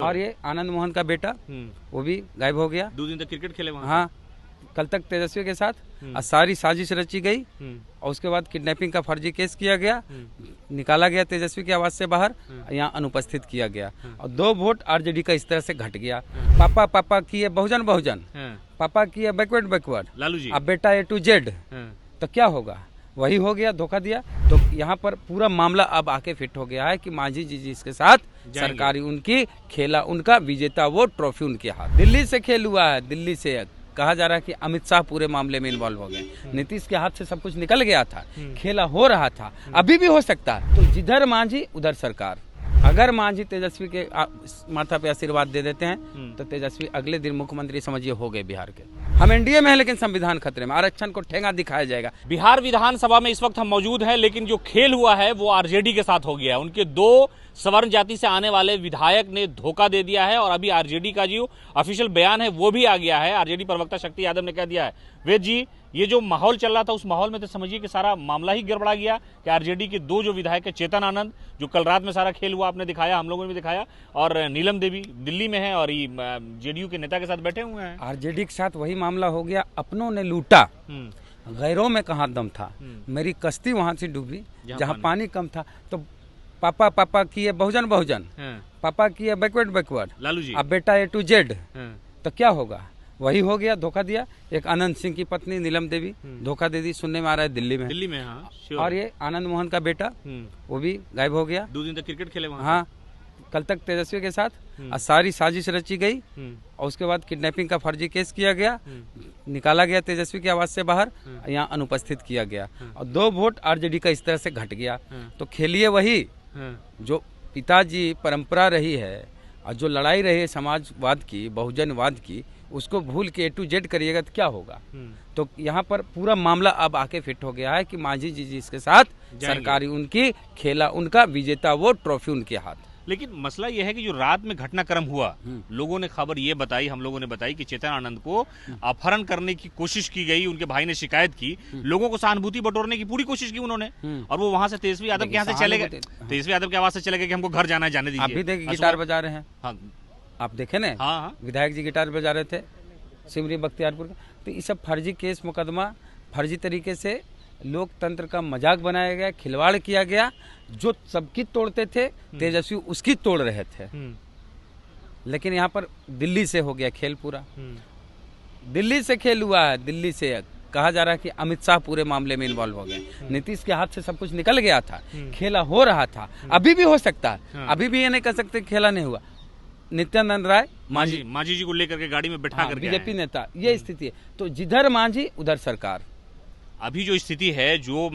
और ये आनंद मोहन का बेटा वो भी गायब हो गया। 2 दिन तक क्रिकेट खेले वहाँ। हाँ, कल तक तेजस्वी के साथ सारी साजिश रची गई और उसके बाद किडनैपिंग का फर्जी केस किया गया, निकाला गया तेजस्वी के आवाज से बाहर, यहाँ अनुपस्थित किया गया और 2 वोट आरजेडी का इस तरह से घट गया। पापा पापा किए बहुजन बहुजन, पापा किए बैकवर्ड, लालू जी अब बेटा A to Z, तो क्या होगा? वही हो गया, धोखा दिया। तो यहाँ पर पूरा मामला अब आके फिट हो गया है कि मांझी जी जिसके साथ सरकारी उनकी खेला, उनका विजेता वो ट्रॉफी उनके हाथ। दिल्ली से खेल हुआ है, दिल्ली से कहा जा रहा है कि अमित शाह पूरे मामले में इन्वॉल्व हो गए। नीतीश के हाथ से सब कुछ निकल गया था, खेला हो रहा था, अभी भी हो सकता है। तो जिधर मांझी उधर सरकार। अगर मांझी तेजस्वी के माथा पे आशीर्वाद दे देते हैं तो तेजस्वी अगले दिन मुख्यमंत्री समझिए हो गए बिहार के। हम एनडीए में हैं लेकिन संविधान खतरे में, आरक्षण को ठेंगा दिखाया जाएगा। बिहार विधानसभा में इस वक्त हम मौजूद हैं, लेकिन जो खेल हुआ है वो आरजेडी के साथ हो गया है। उनके 2 सवर्ण जाति से आने वाले विधायक ने धोखा दे दिया है और अभी आरजेडी का जो ऑफिशियल बयान है वो भी आ गया है। आरजेडी प्रवक्ता शक्ति यादव ने कह दिया है, वेद जी ये जो माहौल चल रहा था उस माहौल में तो समझिए कि सारा मामला ही गड़बड़ा गया कि आरजेडी के 2 जो विधायक है, चेतन आनंद जो कल रात में सारा खेल हुआ आपने दिखाया, हम लोगों ने भी दिखाया, और नीलम देवी दिल्ली में है और ये जेडीयू के नेता के साथ बैठे हुए हैं। आरजेडी के साथ वही मामला हो गया, अपनों ने लूटा, गैरों में कहाँ दम था। मेरी कश्ती वहां से डूबी जहाँ पानी कम था। तो पापा पापा किए बहुजन बहुजन, पापा किए बैकवर्ड, लालू जी अब बेटा A to Z, तो क्या होगा? वही हो गया, धोखा दिया। एक आनंद सिंह की पत्नी नीलम देवी धोखा दे दी, सुनने में आ रहा है दिल्ली में। हाँ, और ये आनंद मोहन का बेटा वो भी गायब हो गया। 2 दिन तक क्रिकेट खेले वहाँ। हाँ, कल तक तेजस्वी के साथ सारी साजिश रची गई और उसके बाद किडनैपिंग का फर्जी केस किया गया, निकाला गया तेजस्वी की आवाज से बाहर, यहाँ अनुपस्थित किया गया और 2 वोट आरजेडी का इस तरह से घट गया। तो खेलिए वही जो पिताजी परंपरा रही है और जो लड़ाई रही है समाजवाद की, बहुजनवाद की, उसको भूल के A to Z करिएगा तो क्या होगा? तो यहाँ पर पूरा मामला अब आके फिट हो गया है कि मांझी जी जिसके साथ सरकारी उनकी खेला, उनका विजेता वो ट्रॉफी उनके हाथ। लेकिन मसला यह है कि जो रात में घटनाक्रम हुआ, लोगों ने खबर ये बताई, हम लोगों ने बताई कि चेतन आनंद को अपहरण करने की कोशिश की गई, उनके भाई ने शिकायत की, लोगों को सहानुभूति बटोरने की पूरी कोशिश की उन्होंने, और वो वहां से तेजस्वी यादव के यहाँ से चले गए, तेजस्वी यादव के आवाज से चले गए कि हमको घर जाना है, जाने दीजिए। अभी देखिए गिटार बजा रहे हैं। हाँ, आप देखे ना? हाँ, विधायक जी गिटार बजा रहे थे सिमरी बख्तियारपुर के। तो ये सब फर्जी केस मुकदमा, फर्जी तरीके से लोकतंत्र का मजाक बनाया गया, खिलवाड़ किया गया। जो सबकी तोड़ते थे तेजस्वी उसकी तोड़ रहे थे। लेकिन यहाँ पर दिल्ली से हो गया खेल पूरा, दिल्ली से खेल हुआ है, दिल्ली से कहा जा रहा है कि अमित शाह पूरे मामले में इन्वॉल्व हो गए। नीतीश के हाथ से सब कुछ निकल गया था, खेला हो रहा था, अभी भी हो सकता है। अभी भी ये नहीं कह सकते खेला नहीं हुआ। नित्यानंद राय मांझी जी को लेकर के गाड़ी में बैठा करके बीजेपी नेता, ये स्थिति है। तो जिधर मांझी उधर सरकार। अभी जो स्थिति है, जो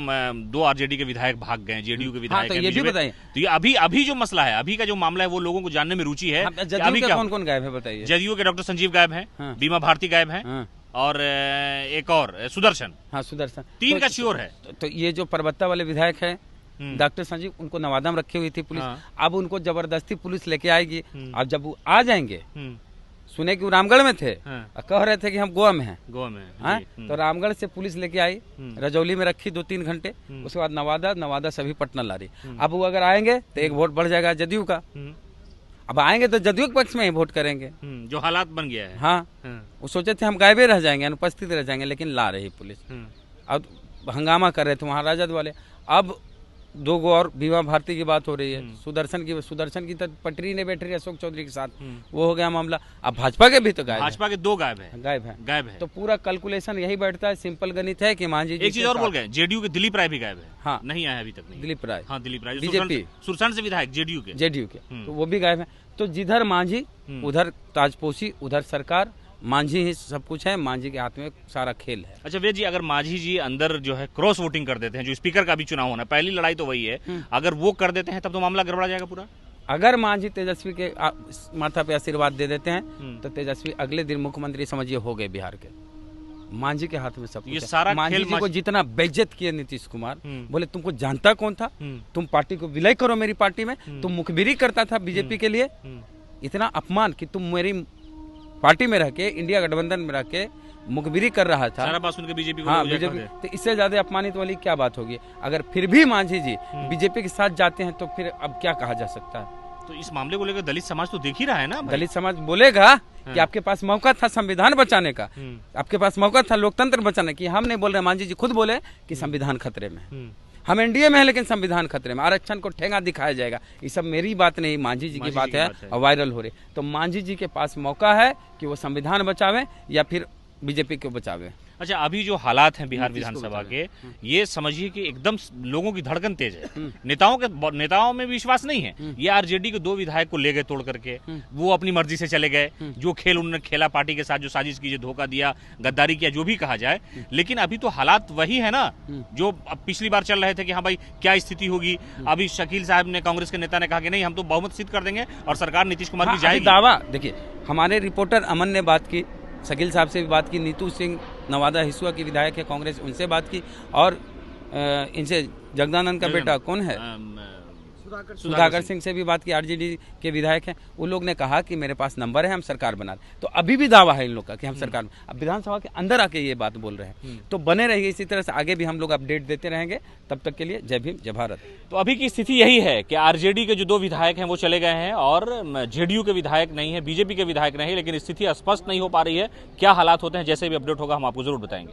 2 आरजेडी के विधायक भाग गए, जेडीयू के विधायक, तो ये भी बताइए। तो ये अभी जो मसला है, अभी का जो मामला है, वो लोगों को जानने में रुचि है। अभी कौन कौन गायब है बताइए? जदयू के डॉक्टर संजीव गायब हैं, बीमा भारती गायब हैं, और एक और सुदर्शन। हाँ, सुदर्शन 3 का श्योर है। तो ये जो परबत्ता वाले विधायक है डॉक्टर संजीव, उनको नवादा में रखी हुई थी पुलिस। अब उनको जबरदस्ती पुलिस लेके आएगी। अब जब वो आ जाएंगे, सुने कि वो रामगढ़ में थे, कह रहे थे कि हम गोवा में हैं। तो रामगढ़ से पुलिस लेके आई, रजौली में रखी 2-3 घंटे, उसके बाद नवादा से अभी पटना ला रही। अब वो अगर आएंगे तो 1 वोट बढ़ जाएगा जदयू का। अब आएंगे तो जदयू के पक्ष में ही वोट करेंगे, जो हालात बन गया है। हाँ, वो सोचे थे हम गायबे रह जाएंगे, अनुपस्थित रह जाएंगे, लेकिन ला रही पुलिस। अब हंगामा कर रहे थे वहाँ राजद वाले। अब 2 गो और बीमा भारती की बात हो रही है, सुदर्शन की तो पटरी ने बैठ रही है अशोक चौधरी के साथ, वो हो गया मामला। अब भाजपा के भी तो भाजपा के 2 गायब है। तो पूरा कैलकुलेशन यही बैठता है, सिंपल गणित है कि मांझी। एक चीज और बोल गए, जेडीयू के दिलीप राय भी गायब है। हाँ, नहीं आया अभी तक नहीं। दिलीप राय, हाँ, दिलीप राय बीजेपी सुरसंड से विधायक, जेडीयू के, तो वो भी गायब है। तो जिधर मांझी उधर ताजपोशी, उधर सरकार। मांझी ही सब कुछ है, मांझी के हाथ में सारा खेल है। अच्छा वेद जी, अगर मांझी जी अंदर जो है क्रॉस वोटिंग कर देते हैं, जो स्पीकर का भी चुनाव होना, पहली लड़ाई तो वही है, अगर वो कर देते हैं तब तो मामला गड़बड़ा जाएगा पूरा। अगर मांझी तेजस्वी के माथा पे आशीर्वाद दे देते हैं तो तेजस्वी अगले दिन मुख्यमंत्री समझिए हो गए बिहार के। मांझी के हाथ में सब ये सारा मांझी जी को जितना बेइज्जत किए नीतीश कुमार, बोले तुमको जानता कौन था, तुम पार्टी को विलय करो मेरी पार्टी में, तुम मुखबिरी करता था बीजेपी के लिए, इतना अपमान कि तुम मेरी पार्टी में रह के, इंडिया गठबंधन में रह के मुखबिरी कर रहा था। सारा बात उनके बीजेपी को। हाँ, बीजेपी। तो इससे ज्यादा अपमानित वाली क्या बात होगी? अगर फिर भी मांझी जी बीजेपी के साथ जाते हैं तो फिर अब क्या कहा जा सकता है? तो इस मामले को लेकर दलित समाज तो देख ही रहा है ना भाई? दलित समाज बोलेगा कि आपके पास मौका था संविधान बचाने का, आपके पास मौका था लोकतंत्र बचाने की। हम नहीं बोल रहे, मांझी जी खुद बोले कि संविधान खतरे में, हम एनडीए में है लेकिन संविधान खतरे में, आरक्षण को ठेंगा दिखाया जाएगा। ये सब मेरी बात नहीं, मांझी जी की बात है और वायरल हो रही। तो मांझी जी के पास मौका है कि वो संविधान बचावे या फिर बीजेपी को बचावे। अच्छा, अभी जो हालात हैं बिहार विधानसभा के, ये समझिए कि एकदम लोगों की धड़कन तेज है। नेताओं में विश्वास नहीं है। ये आरजेडी के 2 विधायक को ले गए तोड़ करके, वो अपनी मर्जी से चले गए। जो खेल उन्होंने खेला पार्टी के साथ, जो साजिश की, जो धोखा दिया, गद्दारी किया, जो भी कहा जाए, लेकिन अभी तो हालात वही है ना जो अब पिछली बार चल रहे थे कि हाँ भाई क्या स्थिति होगी। अभी शकील साहब ने, कांग्रेस के नेता ने कहा कि नहीं, हम तो बहुमत सिद्ध कर देंगे और सरकार नीतीश कुमार की जाएगी। दावा देखिए, हमारे रिपोर्टर अमन ने बात की, शकील साहब से भी बात की, नीतू सिंह नवादा हिसुआ की विधायक है कांग्रेस, उनसे बात की, और इनसे जगदानंद का बेटा कौन है, सुधाकर सिंह से भी बात की, आरजेडी के विधायक हैं। उन लोग ने कहा कि मेरे पास नंबर है, हम सरकार बना रहे। तो अभी भी दावा है इन लोग का कि हम सरकार, अब विधानसभा के अंदर आके ये बात बोल रहे हैं। तो बने रहिए इसी तरह से, आगे भी हम लोग अपडेट देते रहेंगे। तब तक के लिए जय भीम, जय भारत। तो अभी की स्थिति यही है कि आरजेडी के जो 2 विधायक हैं वो चले गए हैं और जेडीयू के विधायक नहीं है, बीजेपी के विधायक नहीं, लेकिन स्थिति स्पष्ट नहीं हो पा रही है। क्या हालात होते हैं, जैसे भी अपडेट होगा हम आपको जरूर बताएंगे।